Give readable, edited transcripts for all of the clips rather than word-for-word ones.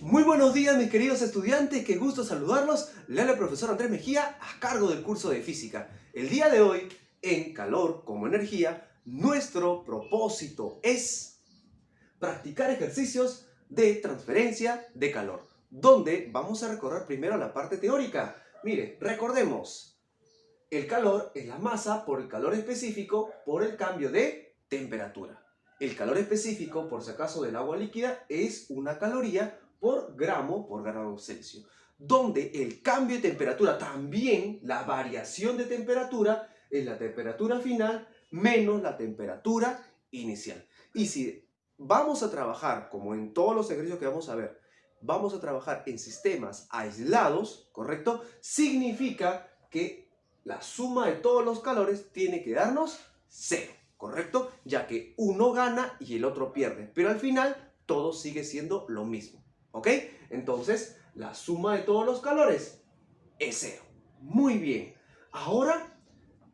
Muy buenos días, mis queridos estudiantes, qué gusto saludarlos. Le habla el profesor Andrés Mejía a cargo del curso de física. El día de hoy, en Calor como Energía, nuestro propósito es practicar ejercicios de transferencia de calor, donde vamos a recorrer primero la parte teórica. Mire, recordemos, el calor es la masa por el calor específico por el cambio de temperatura. El calor específico, por si acaso, del agua líquida es una caloría por grado Celsius, donde el cambio de temperatura, también la variación de temperatura, es la temperatura final menos la temperatura inicial. Y si vamos a trabajar, como en todos los ejercicios que vamos a ver, vamos a trabajar en sistemas aislados, ¿correcto? Significa que la suma de todos los calores tiene que darnos 0, ¿correcto? Ya que uno gana y el otro pierde, pero al final todo sigue siendo lo mismo, ¿ok? Entonces, la suma de todos los calores es 0. Muy bien. Ahora,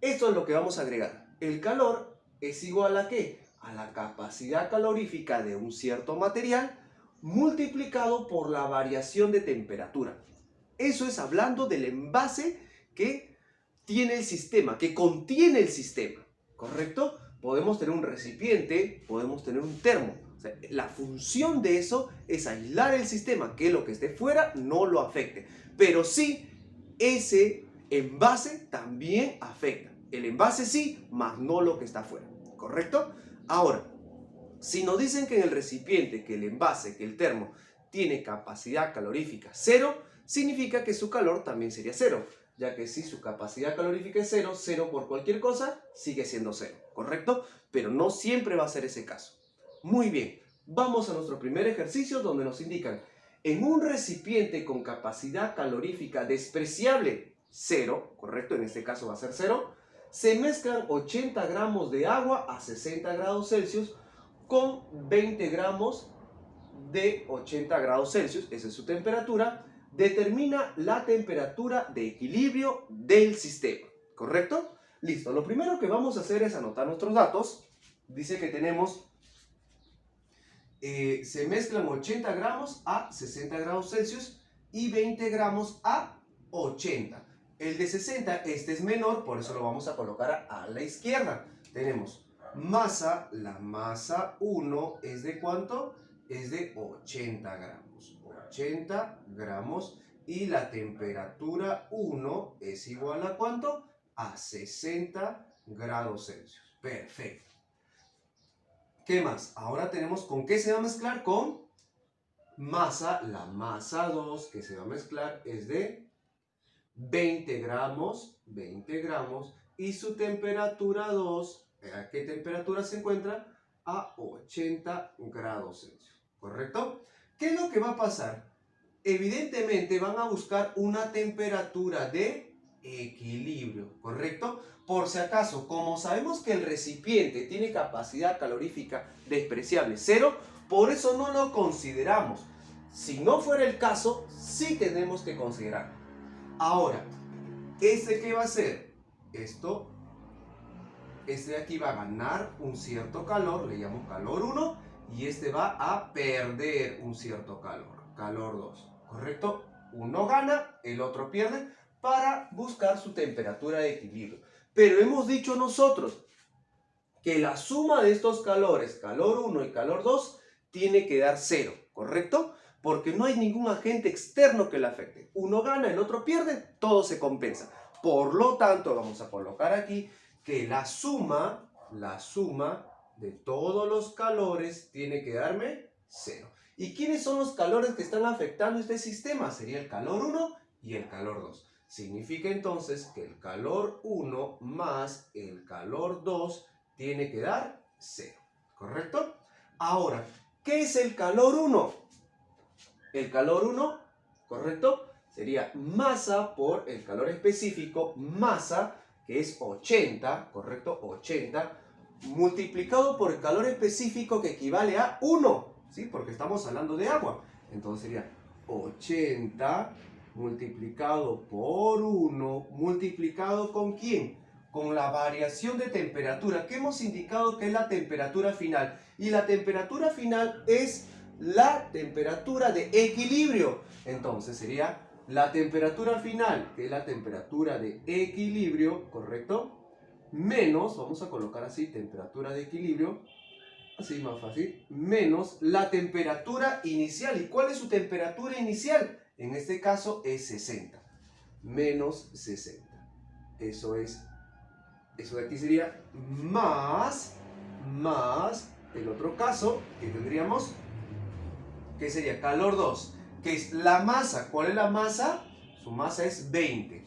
esto es lo que vamos a agregar. El calor es igual a ¿qué? A la capacidad calorífica de un cierto material multiplicado por la variación de temperatura. Eso es hablando del envase que tiene el sistema, que contiene el sistema, ¿correcto? Podemos tener un recipiente, podemos tener un termo. O sea, la función de eso es aislar el sistema, que lo que esté fuera no lo afecte. Pero sí, ese envase también afecta. El envase sí, más no lo que está fuera, ¿correcto? Ahora, si nos dicen que en el recipiente, que el envase, que el termo tiene capacidad calorífica 0, significa que su calor también sería 0, ya que si su capacidad calorífica es 0, 0 por cualquier cosa sigue siendo 0, ¿correcto? Pero no siempre va a ser ese caso. Muy bien, vamos a nuestro primer ejercicio donde nos indican, en un recipiente con capacidad calorífica despreciable 0, ¿correcto? En este caso va a ser 0, se mezclan 80 gramos de agua a 60 grados Celsius con 20 gramos de 80 grados Celsius, esa es su temperatura, determina la temperatura de equilibrio del sistema, ¿correcto? Listo, lo primero que vamos a hacer es anotar nuestros datos. Dice que tenemos, se mezclan 80 gramos a 60 grados Celsius y 20 gramos a 80. El de 60, este es menor, por eso lo vamos a colocar a la izquierda. Tenemos masa, la masa 1 es de ¿cuánto? Es de 80 gramos. 80 gramos y la temperatura 1 es igual a ¿cuánto? A 60 grados Celsius. Perfecto. ¿Qué más? Ahora tenemos con qué se va a mezclar, con masa. La masa 2 que se va a mezclar es de 20 gramos y su temperatura 2, ¿a qué temperatura se encuentra? A 80 grados Celsius, ¿correcto? ¿Qué es lo que va a pasar? Evidentemente van a buscar una temperatura de equilibrio, ¿correcto? Por si acaso, como sabemos que el recipiente tiene capacidad calorífica despreciable 0, por eso no lo consideramos. Si no fuera el caso, sí tenemos que considerar. Ahora, ¿este qué va a hacer? Este de aquí va a ganar un cierto calor, le llamo calor 1, y este va a perder un cierto calor, calor 2, ¿correcto? Uno gana, el otro pierde, para buscar su temperatura de equilibrio. Pero hemos dicho nosotros que la suma de estos calores, calor 1 y calor 2, tiene que dar 0, ¿correcto? Porque no hay ningún agente externo que le afecte. Uno gana, el otro pierde, todo se compensa. Por lo tanto, vamos a colocar aquí que la suma de todos los calores tiene que darme 0. ¿Y quiénes son los calores que están afectando este sistema? Sería el calor 1 y el calor 2. Significa entonces que el calor 1 más el calor 2 tiene que dar 0, ¿correcto? Ahora, ¿qué es el calor 1? El calor 1, ¿correcto? Sería masa por el calor específico, masa, que es 80, ¿correcto? 80, multiplicado por el calor específico que equivale a 1, ¿sí? Porque estamos hablando de agua. Entonces sería 80 multiplicado por 1, multiplicado ¿con quién? Con la variación de temperatura, que hemos indicado que es la temperatura final. Y la temperatura final es la temperatura de equilibrio. Entonces sería la temperatura final, que es la temperatura de equilibrio, ¿correcto? Menos, vamos a colocar así, temperatura de equilibrio, así más fácil, menos la temperatura inicial. ¿Y cuál es su temperatura inicial? En este caso es 60. Menos 60. Eso de aquí sería más el otro caso que tendríamos, que sería calor 2, que es la masa. ¿Cuál es la masa? Su masa es 20,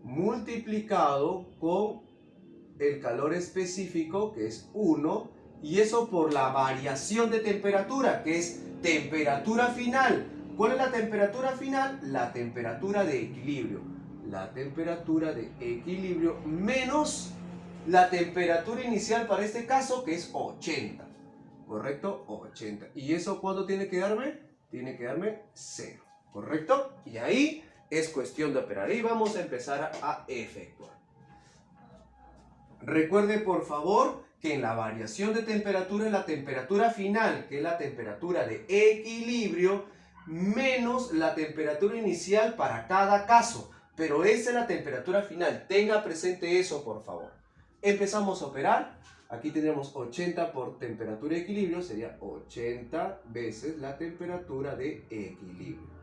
multiplicado con el calor específico, que es 1, y eso por la variación de temperatura, que es temperatura final. ¿Cuál es la temperatura final? La temperatura de equilibrio. La temperatura de equilibrio menos la temperatura inicial para este caso, que es 80. ¿Correcto? 80. ¿Y eso cuánto tiene que darme? Tiene que darme 0. ¿Correcto? Y ahí es cuestión de operar. Y vamos a empezar a efectuar. Recuerde, por favor, que en la variación de temperatura es la temperatura final, que es la temperatura de equilibrio, menos la temperatura inicial para cada caso. Pero esa es la temperatura final. Tenga presente eso, por favor. Empezamos a operar. Aquí tendremos 80 por temperatura de equilibrio. Sería 80 veces la temperatura de equilibrio.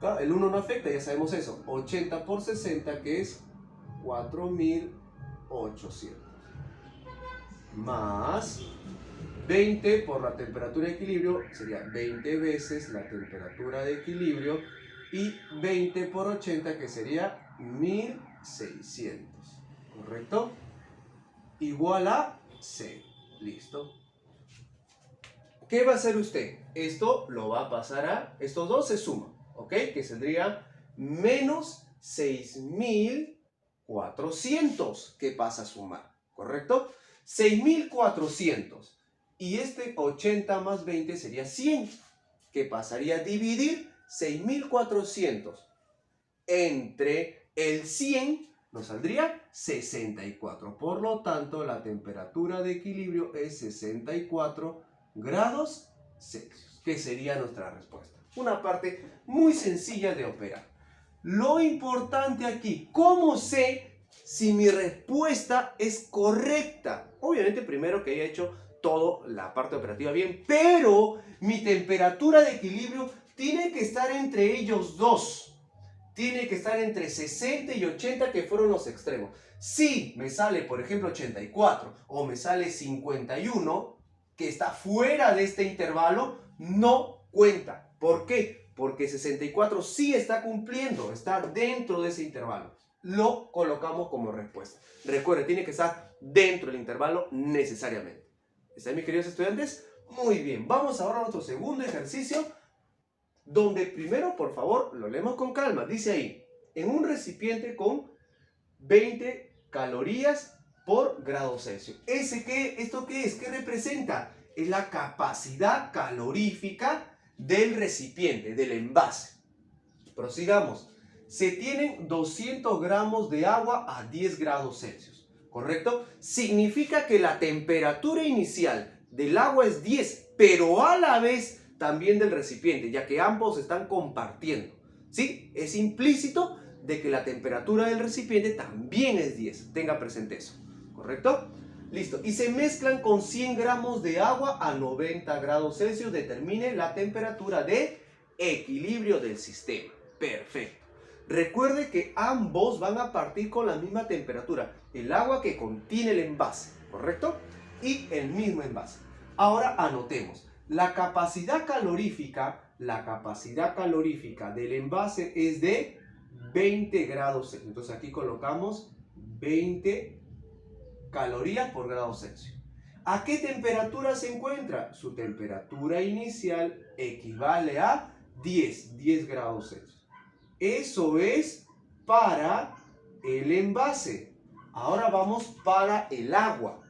Claro, el 1 no afecta, ya sabemos eso. 80 por 60, que es 4800. Más 20 por la temperatura de equilibrio, sería 20 veces la temperatura de equilibrio, y 20 por 80, que sería 1600, ¿correcto? Igual a 0, listo. ¿Qué va a hacer usted? Esto lo va a pasar a, estos dos se suman, ¿ok? Que saldría menos 6400, que pasa a sumar, ¿correcto? 6400, y este 80 más 20 sería 100, que pasaría a dividir 6400 entre el 100, nos saldría 64. Por lo tanto, la temperatura de equilibrio es 64 grados Celsius, que sería nuestra respuesta. Una parte muy sencilla de operar. Lo importante aquí, ¿cómo sé si mi respuesta es correcta? Obviamente primero que haya hecho toda la parte operativa bien, pero mi temperatura de equilibrio tiene que estar entre ellos dos. Tiene que estar entre 60 y 80, que fueron los extremos. Si me sale, por ejemplo, 84 o me sale 51, que está fuera de este intervalo, no cuenta. ¿Por qué? Porque 64 sí está cumpliendo, está dentro de ese intervalo. Lo colocamos como respuesta. Recuerden, tiene que estar dentro del intervalo necesariamente. ¿Están, mis queridos estudiantes? Muy bien, vamos ahora a nuestro segundo ejercicio, donde primero, por favor, lo leemos con calma. Dice ahí, en un recipiente con 20 calorías por grado Celsius. ¿Esto qué es? ¿Qué representa? Es la capacidad calorífica del recipiente, del envase. Prosigamos. Se tienen 200 gramos de agua a 10 grados Celsius, ¿correcto? Significa que la temperatura inicial del agua es 10, pero a la vez también del recipiente, ya que ambos están compartiendo, ¿sí? Es implícito de que la temperatura del recipiente también es 10. Tenga presente eso, ¿correcto? Listo. Y se mezclan con 100 gramos de agua a 90 grados Celsius. Determine la temperatura de equilibrio del sistema. Perfecto. Recuerde que ambos van a partir con la misma temperatura. El agua que contiene el envase, ¿correcto? Y el mismo envase. Ahora anotemos. La capacidad calorífica del envase es de 20 grados Celsius. Entonces aquí colocamos 20 calorías por grado Celsius. ¿A qué temperatura se encuentra? Su temperatura inicial equivale a 10 grados Celsius. Eso es para el envase. Ahora vamos para el agua.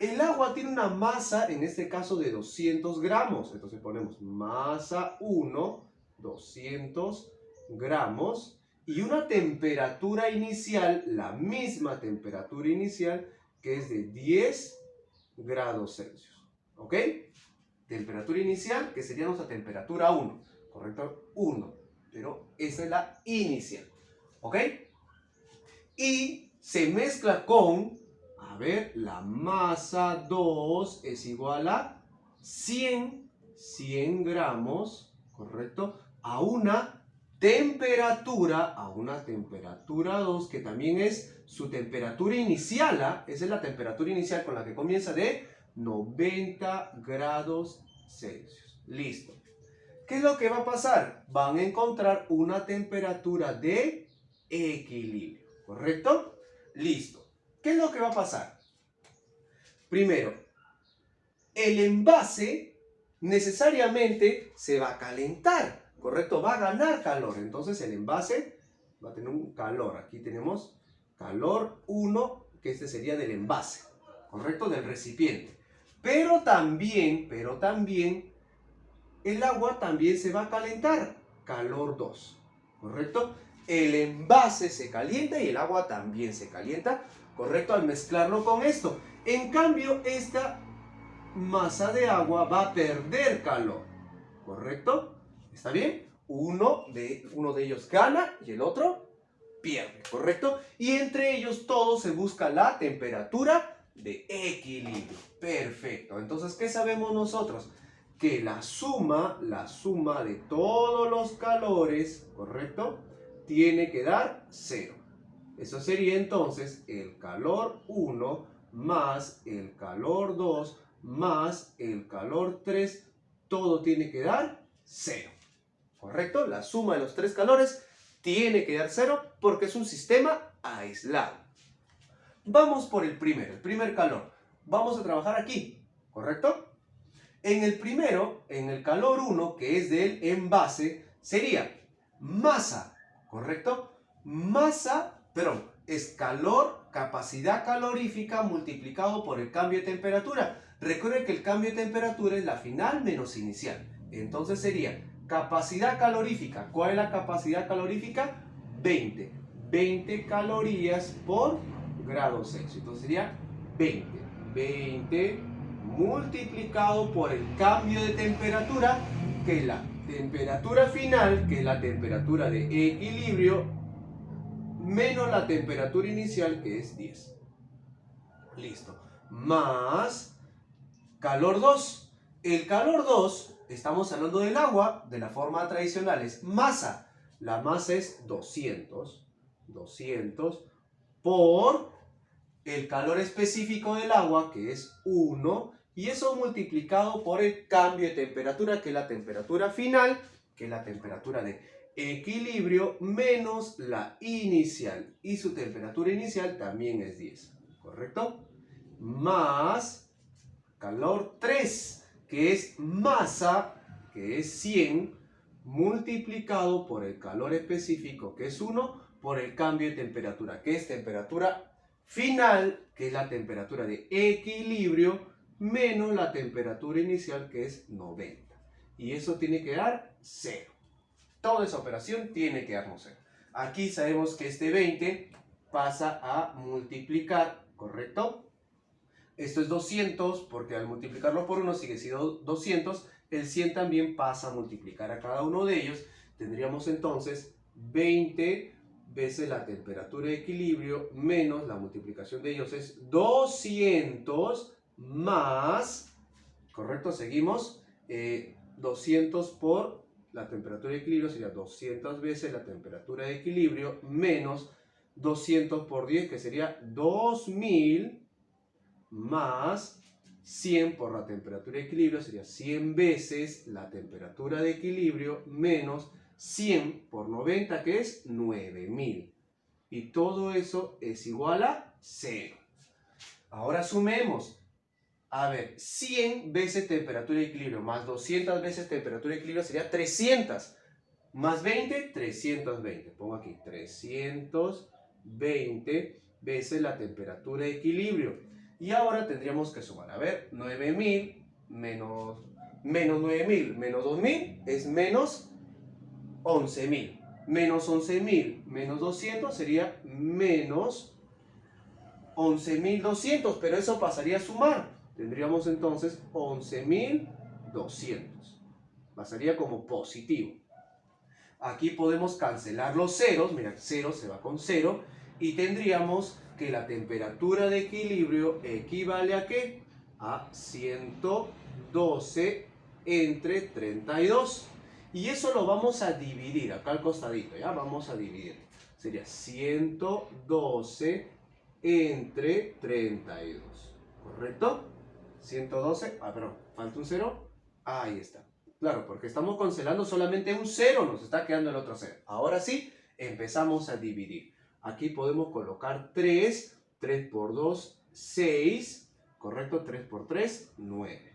El agua tiene una masa, en este caso, de 200 gramos. Entonces ponemos masa 1, 200 gramos. Y una temperatura inicial, la misma temperatura inicial, que es de 10 grados Celsius. ¿Ok? temperatura inicial, que sería nuestra temperatura 1, ¿correcto? 1, pero esa es la inicial, ¿ok? Y se mezcla con, a ver, la masa 2 es igual a 100 gramos, ¿correcto? A una temperatura 2, que también es su temperatura inicial, ¿ah? Esa es la temperatura inicial con la que comienza, de 90 grados Celsius. Listo. ¿Qué es lo que va a pasar? Van a encontrar una temperatura de equilibrio, ¿correcto? Listo. ¿Qué es lo que va a pasar? Primero, el envase necesariamente se va a calentar, ¿correcto? Va a ganar calor. Entonces el envase va a tener un calor. Aquí tenemos calor 1, que este sería del envase, ¿correcto? Del recipiente. Pero también el agua también se va a calentar, calor 2, ¿correcto? El envase se calienta y el agua también se calienta, ¿correcto? Al mezclarlo con esto. En cambio, esta masa de agua va a perder calor, ¿correcto? ¿Está bien? Uno de ellos gana y el otro pierde, ¿correcto? Y entre ellos todos se busca la temperatura de equilibrio. Perfecto. Entonces, ¿qué sabemos nosotros? Que la suma de todos los calores, ¿correcto?, tiene que dar 0. Eso sería entonces el calor 1 más el calor 2 más el calor 3, todo tiene que dar 0. ¿Correcto? La suma de los 3 calores tiene que dar 0 porque es un sistema aislado. Vamos por el primer calor. Vamos a trabajar aquí, ¿correcto? En el primero, en el calor 1, que es del envase, sería masa, ¿correcto? Es calor, capacidad calorífica multiplicado por el cambio de temperatura. Recuerden que el cambio de temperatura es la final menos inicial. Entonces sería capacidad calorífica. ¿Cuál es la capacidad calorífica? 20. 20 calorías por grado Celsius. Entonces sería 20 multiplicado por el cambio de temperatura, que es la temperatura final, que es la temperatura de equilibrio, menos la temperatura inicial, que es 10. Listo. Más calor 2. El calor 2, estamos hablando del agua, de la forma tradicional, es masa. La masa es 200 por el calor específico del agua, que es 1, y eso multiplicado por el cambio de temperatura, que es la temperatura final, que es la temperatura de equilibrio, menos la inicial, y su temperatura inicial también es 10, ¿correcto? Más calor 3, que es masa, que es 100, multiplicado por el calor específico, que es 1, por el cambio de temperatura, que es temperatura final, que es la temperatura de equilibrio, menos la temperatura inicial, que es 90. Y eso tiene que dar 0. Toda esa operación tiene que darnos 0. Aquí sabemos que este 20 pasa a multiplicar, ¿correcto? Esto es 200, porque al multiplicarlo por 1 sigue siendo 200. El 100 también pasa a multiplicar a cada uno de ellos. Tendríamos entonces 20 veces la temperatura de equilibrio menos la multiplicación de ellos es 200 más, ¿correcto? Seguimos, 200 por la temperatura de equilibrio sería 200 veces la temperatura de equilibrio menos 200 por 10, que sería 2000, más 100 por la temperatura de equilibrio sería 100 veces la temperatura de equilibrio menos 100 por 90, que es 9000. Y todo eso es igual a 0. Ahora sumemos. A ver, 100 veces temperatura de equilibrio más 200 veces temperatura de equilibrio sería 300. Más 20, 320. Pongo aquí 320 veces la temperatura de equilibrio. Y ahora tendríamos que sumar. A ver, 9000 menos 9000 menos 2000 es menos 11.000. Menos 11.000 menos 200 sería menos 11.200, pero eso pasaría a sumar. Tendríamos entonces 11.200 200. Pasaría como positivo. Aquí podemos cancelar los ceros, mira, 0 se va con 0, y tendríamos que la temperatura de equilibrio equivale a ¿qué? A 112 entre 32. Y eso lo vamos a dividir, acá al costadito, ¿ya? Vamos a dividir. Sería 112 entre 32, ¿correcto? 112, perdón, falta un 0, ahí está. Claro, porque estamos cancelando solamente un 0, nos está quedando el otro 0. Ahora sí, empezamos a dividir. Aquí podemos colocar 3, 3 por 2, 6, ¿correcto? 3 por 3, 9.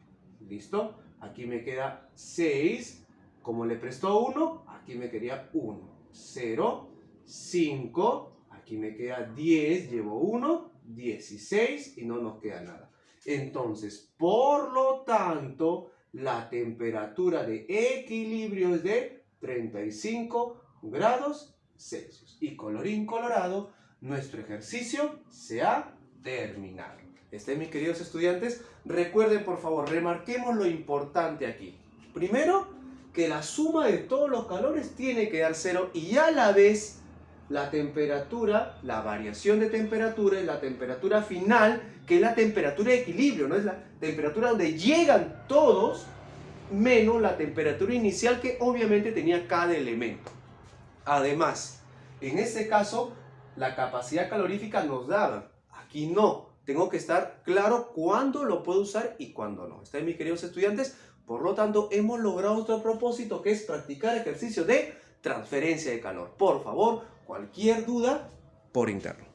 ¿Listo? Aquí me queda 6, como le prestó 1, aquí me quedaría 1. 0, 5, aquí me queda 10, llevo 1, 16 y no nos queda nada. Entonces, por lo tanto, la temperatura de equilibrio es de 35 grados Celsius. Y colorín colorado, nuestro ejercicio se ha terminado. Mis queridos estudiantes, recuerden por favor, remarquemos lo importante aquí. Primero, que la suma de todos los calores tiene que dar 0 y a la vez la temperatura, la variación de temperatura es la temperatura final, que es la temperatura de equilibrio, ¿no? Es la temperatura donde llegan todos, menos la temperatura inicial que obviamente tenía cada elemento. Además, en este caso, la capacidad calorífica nos daba. Aquí no. Tengo que estar claro cuándo lo puedo usar y cuándo no. ¿Está bien, mis queridos estudiantes? Por lo tanto, hemos logrado nuestro propósito, que es practicar ejercicio de transferencia de calor. Por favor, cualquier duda, por interno.